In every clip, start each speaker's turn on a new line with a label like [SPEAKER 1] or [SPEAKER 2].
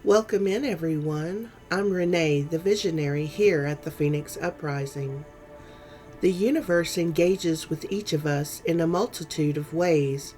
[SPEAKER 1] Welcome in, everyone. I'm Renee, the visionary here at the Phoenix Uprising. The universe engages with each of us in a multitude of ways,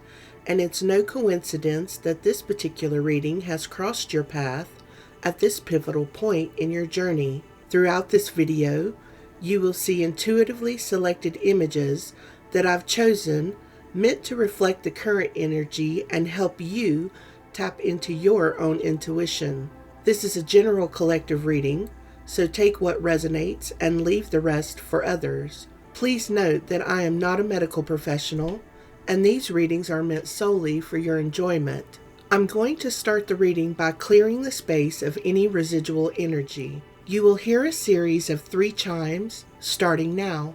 [SPEAKER 1] and it's no coincidence that this particular reading has crossed your path at this pivotal point in your journey. Throughout this video, you will see intuitively selected images that I've chosen meant to reflect the current energy and help you tap into your own intuition. This is a general collective reading, so take what resonates and leave the rest for others. Please note that I am not a medical professional, and these readings are meant solely for your enjoyment. I'm going to start the reading by clearing the space of any residual energy. You will hear a series of 3 chimes starting now.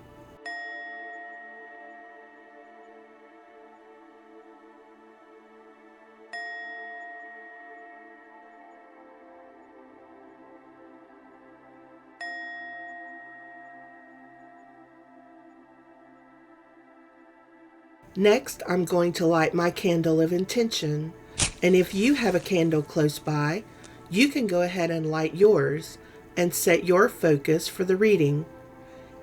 [SPEAKER 1] Next, I'm going to light my candle of intention, and if you have a candle close by, you can go ahead and light yours and set your focus for the reading.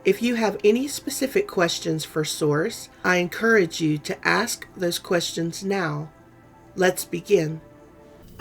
[SPEAKER 1] If you have any specific questions for Source, I encourage you to ask those questions now. Let's begin.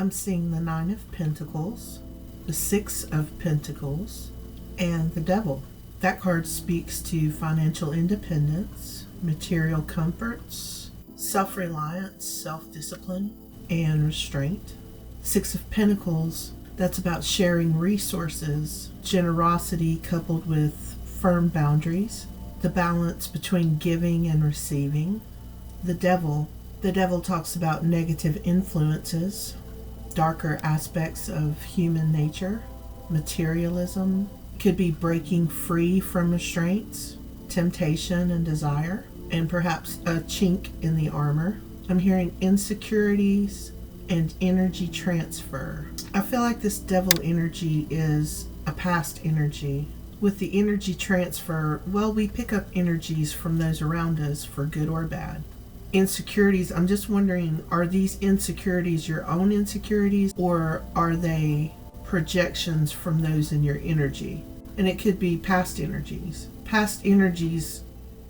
[SPEAKER 1] I'm seeing the 9 of Pentacles, the 6 of Pentacles, and the Devil. That card speaks to financial independence, material comforts, self-reliance, self-discipline, and restraint. 6 of Pentacles, that's about sharing resources, generosity coupled with firm boundaries, the balance between giving and receiving. The Devil talks about negative influences, darker aspects of human nature, materialism, could be breaking free from restraints, temptation and desire, and perhaps a chink in the armor. I'm hearing insecurities and energy transfer. I feel like this Devil energy is a past energy. With the energy transfer, well, we pick up energies from those around us for good or bad. Insecurities, I'm just wondering, are these insecurities your own insecurities, or are they projections from those in your energy? And it could be past energies. Past energies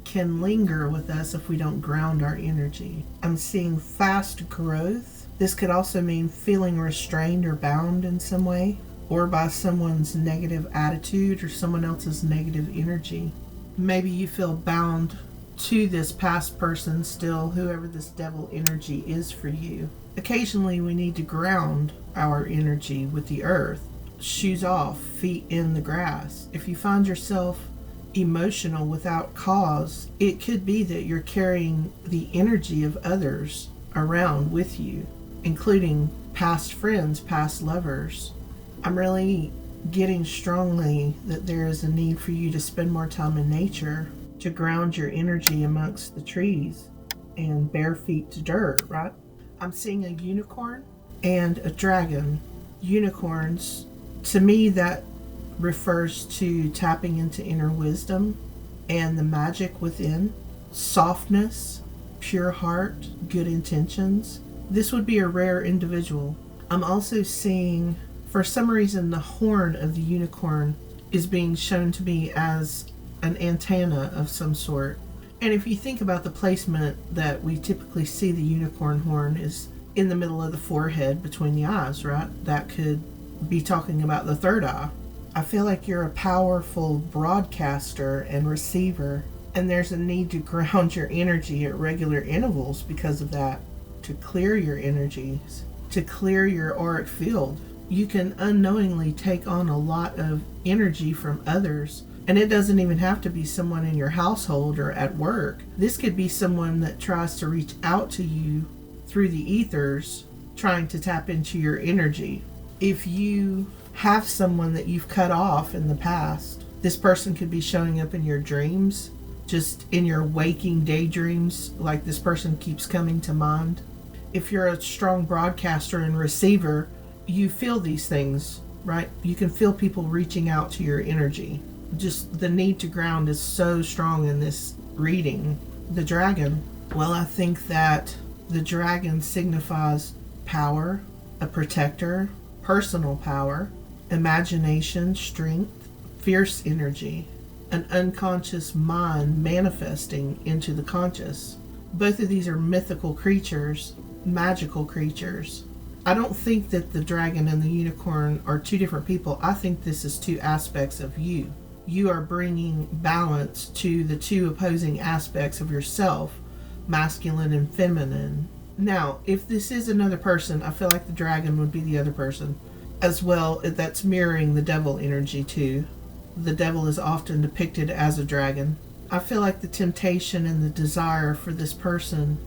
[SPEAKER 1] can linger with us if we don't ground our energy. I'm seeing fast growth. This could also mean feeling restrained or bound in some way, or by someone's negative attitude or someone else's negative energy. Maybe you feel bound to this past person still, whoever this Devil energy is for you. Occasionally we need to ground our energy with the earth. Shoes off, feet in the grass. If you find yourself emotional without cause, it could be that you're carrying the energy of others around with you, including past friends, past lovers. I'm really getting strongly that there is a need for you to spend more time in nature to ground your energy amongst the trees and bare feet to dirt, right? I'm seeing a unicorn and a dragon. Unicorns, to me, that refers to tapping into inner wisdom and the magic within, softness, pure heart, good intentions. This would be a rare individual. I'm also seeing, for some reason, the horn of the unicorn is being shown to me as an antenna of some sort. And if you think about the placement that we typically see the unicorn horn is in the middle of the forehead between the eyes, right? That could be talking about the third eye. I feel like you're a powerful broadcaster and receiver, and there's a need to ground your energy at regular intervals because of that, to clear your energies, to clear your auric field. You can unknowingly take on a lot of energy from others, and it doesn't even have to be someone in your household or at work. This could be someone that tries to reach out to you through the ethers, trying to tap into your energy. If you have someone that you've cut off in the past, this person could be showing up in your dreams, just in your waking daydreams, like this person keeps coming to mind. If you're a strong broadcaster and receiver, you feel these things, right? You can feel people reaching out to your energy. Just the need to ground is so strong in this reading. The dragon, well, I think that the dragon signifies power, a protector, personal power, imagination, strength, fierce energy, an unconscious mind manifesting into the conscious. Both of these are mythical creatures, magical creatures. I don't think that the dragon and the unicorn are two different people. I think this is two aspects of you. You are bringing balance to the two opposing aspects of yourself, masculine and feminine. Now, if this is another person, I feel like the dragon would be the other person as well. That's mirroring the devil energy too. The devil is often depicted as a dragon. I feel like the temptation and the desire for this person,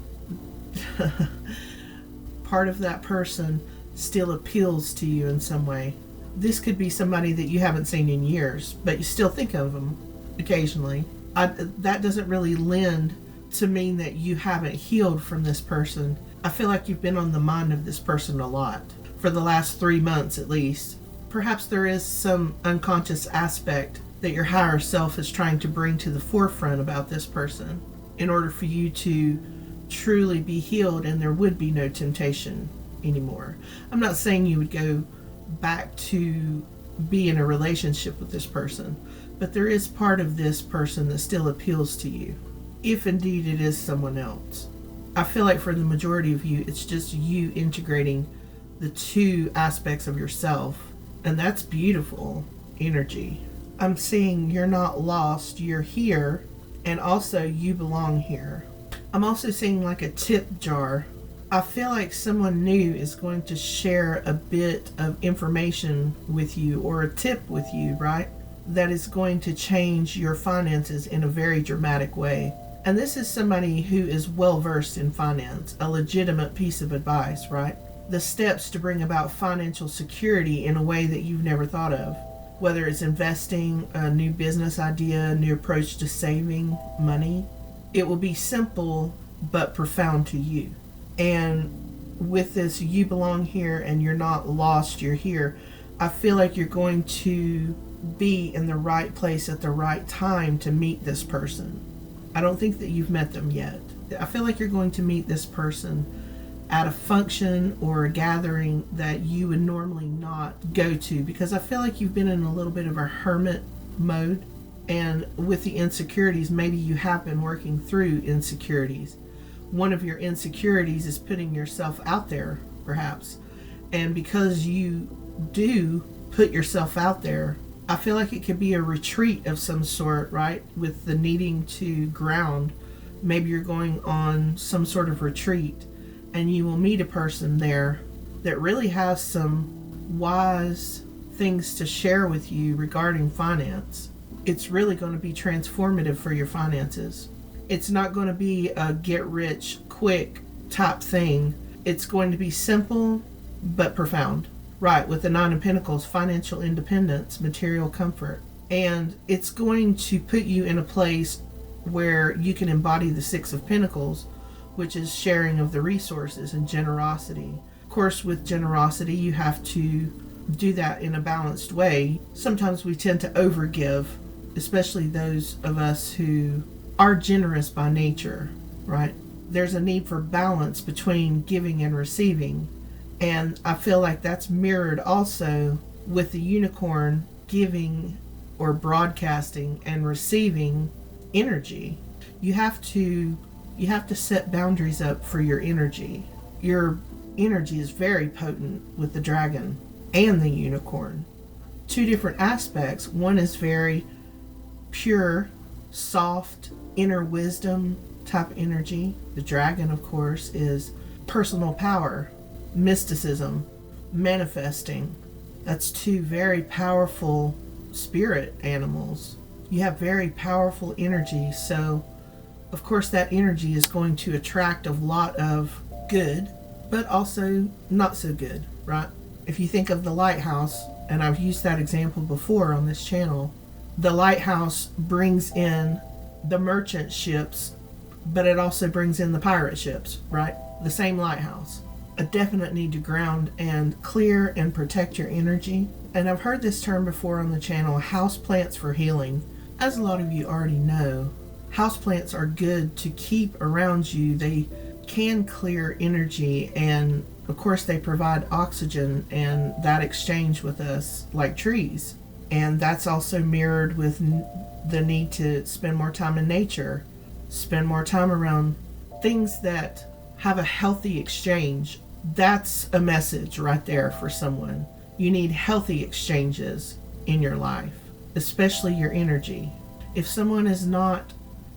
[SPEAKER 1] part of that person still appeals to you in some way. This could be somebody that you haven't seen in years, but you still think of them occasionally. That doesn't really lend to mean that you haven't healed from this person. I feel like you've been on the mind of this person a lot for the last 3 months at least. Perhaps there is some unconscious aspect that your higher self is trying to bring to the forefront about this person in order for you to truly be healed and there would be no temptation anymore. I'm not saying you would go back to be in a relationship with this person, but there is part of this person that still appeals to you, if indeed it is someone else. I feel like for the majority of you, it's just you integrating the two aspects of yourself, and that's beautiful energy. I'm seeing you're not lost, you're here, and also you belong here. I'm also seeing like a tip jar. I feel like someone new is going to share a bit of information with you or a tip with you, right? That is going to change your finances in a very dramatic way. And this is somebody who is well versed in finance, a legitimate piece of advice, right? The steps to bring about financial security in a way that you've never thought of. Whether it's investing, a new business idea, a new approach to saving money, it will be simple but profound to you. And with this, you belong here and you're not lost, you're here. I feel like you're going to be in the right place at the right time to meet this person. I don't think that you've met them yet. I feel like you're going to meet this person at a function or a gathering that you would normally not go to, because I feel like you've been in a little bit of a hermit mode, and with the insecurities, maybe you have been working through insecurities. One of your insecurities is putting yourself out there, perhaps, and because you do put yourself out there, I feel like it could be a retreat of some sort, right? With the needing to ground. Maybe you're going on some sort of retreat and you will meet a person there that really has some wise things to share with you regarding finance. It's really going to be transformative for your finances. It's not going to be a get rich quick type thing. It's going to be simple but profound. Right, with the Nine of Pentacles, financial independence, material comfort. And it's going to put you in a place where you can embody the Six of Pentacles, which is sharing of the resources and generosity. Of course, with generosity, you have to do that in a balanced way. Sometimes we tend to overgive, especially those of us who are generous by nature, right? There's a need for balance between giving and receiving. And I feel like that's mirrored also with the unicorn giving or broadcasting and receiving energy. You have to set boundaries up for your energy. Your energy is very potent with the dragon and the unicorn. Two different aspects. One is very pure, soft, inner wisdom type energy. The dragon, of course, is personal power, mysticism, manifesting. That's two very powerful spirit animals. You have very powerful energy, so of course that energy is going to attract a lot of good, but also not so good, right? If you think of the lighthouse, and I've used that example before on this channel, the lighthouse brings in the merchant ships, but it also brings in the pirate ships, right? The same lighthouse. A definite need to ground and clear and protect your energy. And I've heard this term before on the channel, house plants for healing. As a lot of you already know, house plants are good to keep around you. They can clear energy, and of course they provide oxygen and that exchange with us like trees. And that's also mirrored with the need to spend more time in nature, spend more time around things that have a healthy exchange. That's a message right there for someone. You need healthy exchanges in your life, especially your energy. If someone is not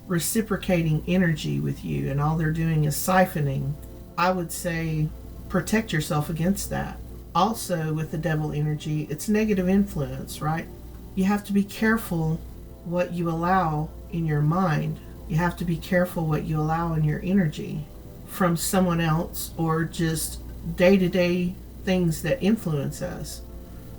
[SPEAKER 1] reciprocating energy with you and all they're doing is siphoning, I would say protect yourself against that. Also, with the devil energy, it's negative influence, right? You have to be careful what you allow in your mind. You have to be careful what you allow in your energy from someone else, or just day-to-day things that influence us.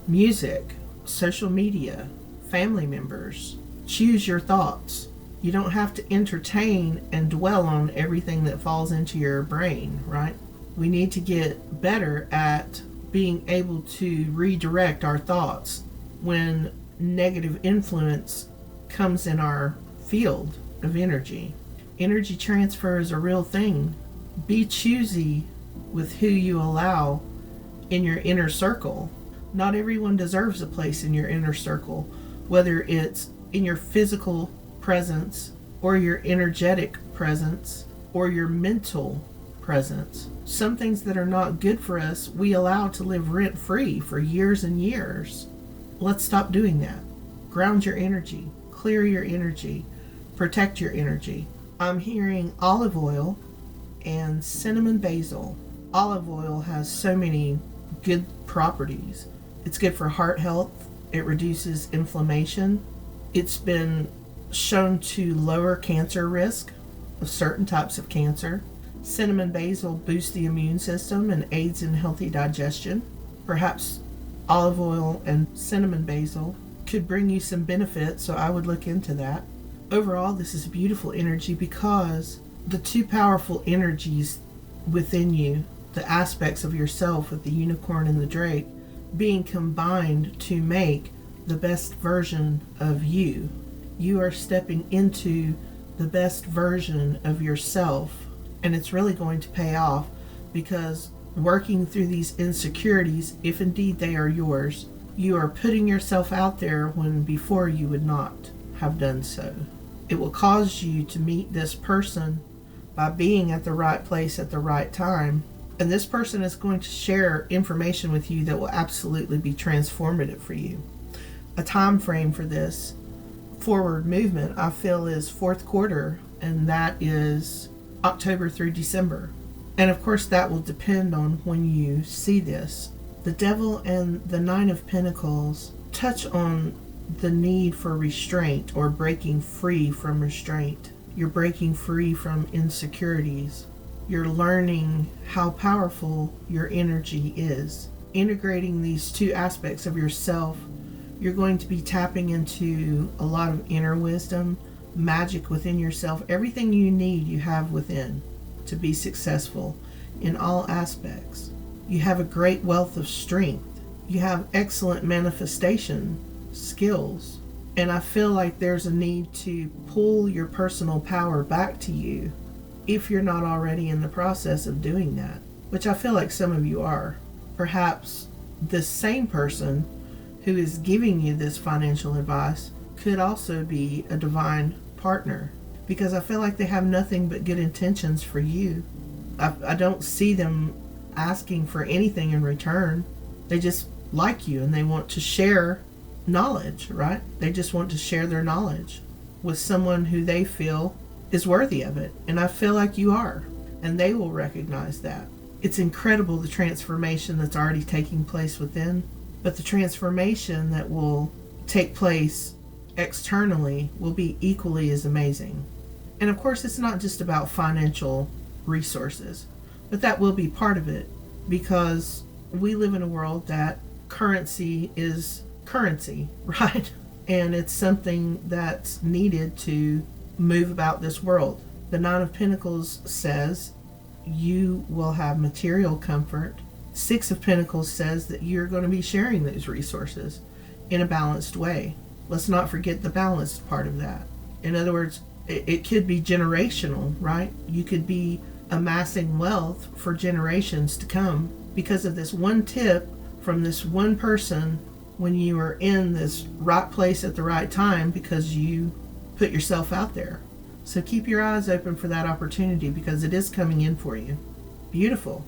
[SPEAKER 1] Music, social media, family members. Choose your thoughts. You don't have to entertain and dwell on everything that falls into your brain, right? We need to get better at being able to redirect our thoughts when negative influence comes in our field of energy. Energy transfer is a real thing. Be choosy with who you allow in your inner circle. Not everyone deserves a place in your inner circle, whether it's in your physical presence or your energetic presence or your mental presence. Some things that are not good for us, we allow to live rent-free for years and years. Let's stop doing that. Ground your energy, clear your energy, protect your energy. I'm hearing olive oil and cinnamon basil. Olive oil has so many good properties. It's good for heart health. It reduces inflammation. It's been shown to lower cancer risk of certain types of cancer. Cinnamon basil boosts the immune system and aids in healthy digestion. Perhaps olive oil and cinnamon basil could bring you some benefit, so I would look into that. Overall, this is beautiful energy because the two powerful energies within you, the aspects of yourself with the unicorn and the drake, being combined to make the best version of you. You are stepping into the best version of yourself, and it's really going to pay off, because working through these insecurities, if indeed they are yours, you are putting yourself out there when before you would not have done so. It will cause you to meet this person by being at the right place at the right time, and this person is going to share information with you that will absolutely be transformative for you. A time frame for this forward movement, I feel, is fourth quarter, and that is October through December. And of course that will depend on when you see this. The Devil and the Nine of Pentacles touch on the need for restraint, or breaking free from restraint. You're breaking free from insecurities. You're learning how powerful your energy is. Integrating these two aspects of yourself, you're going to be tapping into a lot of inner wisdom, magic within yourself. Everything you need, you have within to be successful in all aspects. You have a great wealth of strength. You have excellent manifestation skills. And I feel like there's a need to pull your personal power back to you if you're not already in the process of doing that, which I feel like some of you are. Perhaps the same person who is giving you this financial advice could also be a divine partner, because I feel like they have nothing but good intentions for you. I don't see them asking for anything in return. They just like you and they want to share knowledge, right? They just want to share their knowledge with someone who they feel is worthy of it. And I feel like you are, and they will recognize that. It's incredible, the transformation that's already taking place within, but the transformation that will take place externally will be equally as amazing. And of course, it's not just about financial resources, but that will be part of it, because we live in a world that currency is currency, right? And it's something that's needed to move about this world. The Nine of Pentacles says you will have material comfort. Six of Pentacles says that you're going to be sharing those resources in a balanced way. Let's not forget the balanced part of that. In other words, it could be generational, right? You could be amassing wealth for generations to come because of this one tip from this one person when you are in this right place at the right time because you put yourself out there. So keep your eyes open for that opportunity because it is coming in for you. Beautiful.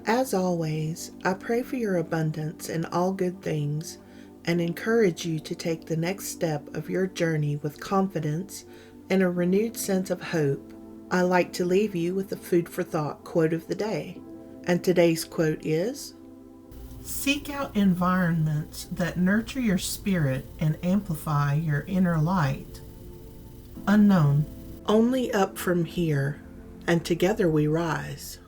[SPEAKER 1] As always, I pray for your abundance in all good things and encourage you to take the next step of your journey with confidence and a renewed sense of hope. I like to leave you with the food for thought quote of the day. And today's quote is, "Seek out environments that nurture your spirit and amplify your inner light. Unknown. Only up from here, and together we rise."